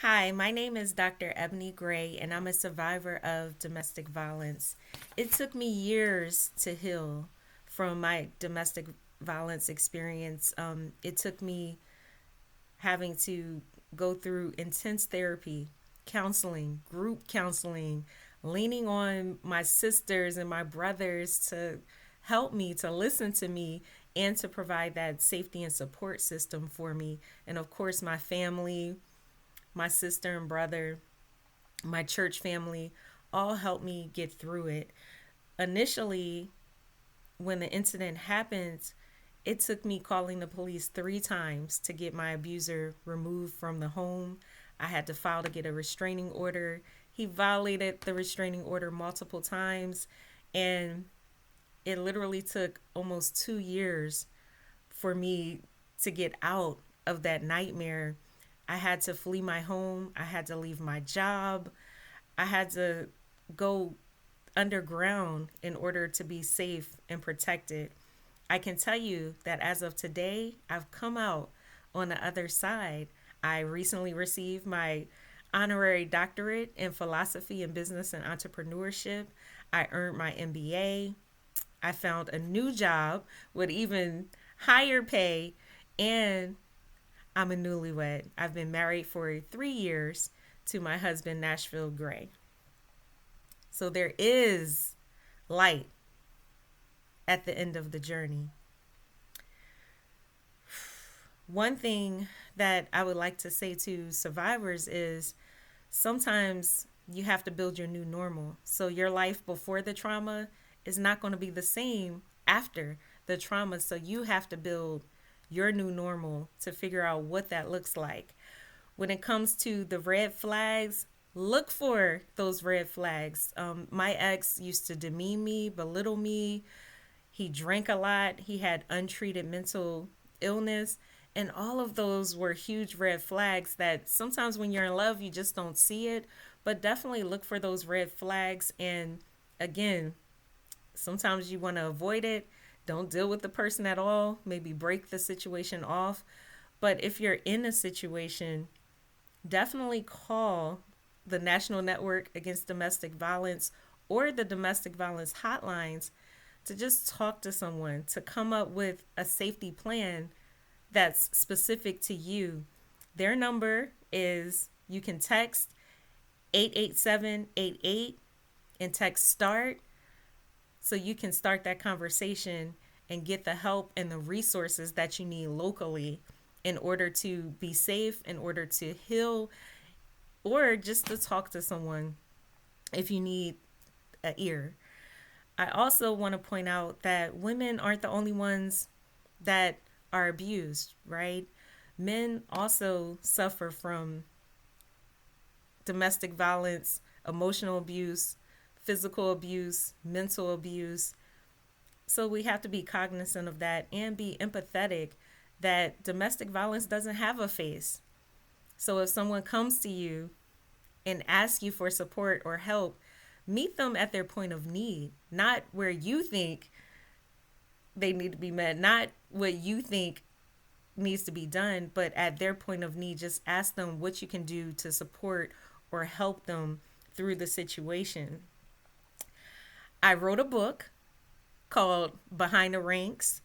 Hi, my name is Dr. Ebony Gray, and I'm a survivor of domestic violence. It took me years to heal from my domestic violence experience. It took me having to go through intense therapy, counseling, group counseling, leaning on my sisters and my brothers to help me, to listen to me, and to provide that safety and support system for me. And of course, my family, my sister and brother, my church family, all helped me get through it. Initially, when the incident happened, it took me calling the police 3 times to get my abuser removed from the home. I had to file to get a restraining order. He violated the restraining order multiple times, and it literally took almost 2 years for me to get out of that nightmare. I had to flee my home. I had to leave my job. I had to go underground in order to be safe and protected. I can tell you that as of today, I've come out on the other side. I recently received my honorary doctorate in philosophy and business and entrepreneurship. I earned my MBA. I found a new job with even higher pay, and I'm a newlywed. I've been married for 3 years to my husband, Nashville Gray. So there is light at the end of the journey. One thing that I would like to say to survivors is sometimes you have to build your new normal. So your life before the trauma is not going to be the same after the trauma. So you have to build your new normal to figure out what that looks like. When it comes to the red flags, look for those red flags. My ex used to demean me, belittle me. He drank a lot. He had untreated mental illness. And all of those were huge red flags that sometimes when you're in love, you just don't see it. But definitely look for those red flags. And again, sometimes you want to avoid it. Don't deal with the person at all. Maybe break the situation off. But if you're in a situation, definitely call the National Network Against Domestic Violence or the domestic violence hotlines to just talk to someone, to come up with a safety plan that's specific to you. Their number is you can text 88788 and text START so you can start that conversation and get the help and the resources that you need locally in order to be safe, in order to heal, or just to talk to someone if you need an ear. I also want to point out that women aren't the only ones that are abused, right? Men also suffer from domestic violence, emotional abuse, physical abuse, mental abuse. So we have to be cognizant of that and be empathetic that domestic violence doesn't have a face. So if someone comes to you and asks you for support or help, meet them at their point of need, not where you think they need to be met, not what you think needs to be done, but at their point of need. Just ask them what you can do to support or help them through the situation. I wrote a book called Behind the Ranks,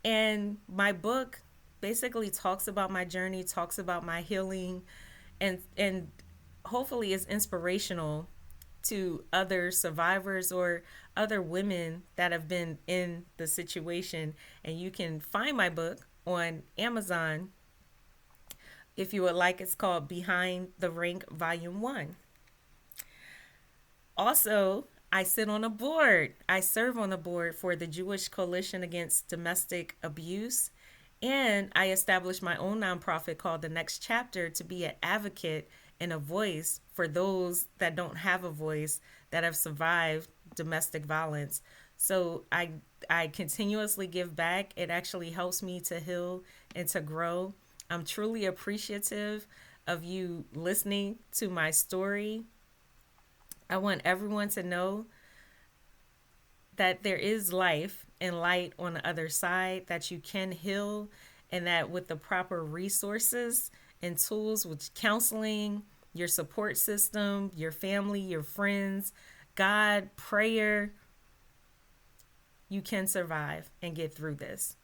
and my book basically talks about my journey, talks about my healing, and hopefully is inspirational to other survivors or other women that have been in the situation. And you can find my book on Amazon if you would like. It's called Behind the Rank Volume 1. Also, I sit on a board. I serve on the board for the Jewish Coalition Against Domestic Abuse. And I established my own nonprofit called The Next Chapter to be an advocate and a voice for those that don't have a voice that have survived domestic violence. So I continuously give back. It actually helps me to heal and to grow. I'm truly appreciative of you listening to my story. I want everyone to know that there is life and light on the other side, that you can heal, and that with the proper resources and tools, with counseling, your support system, your family, your friends, God, prayer, you can survive and get through this.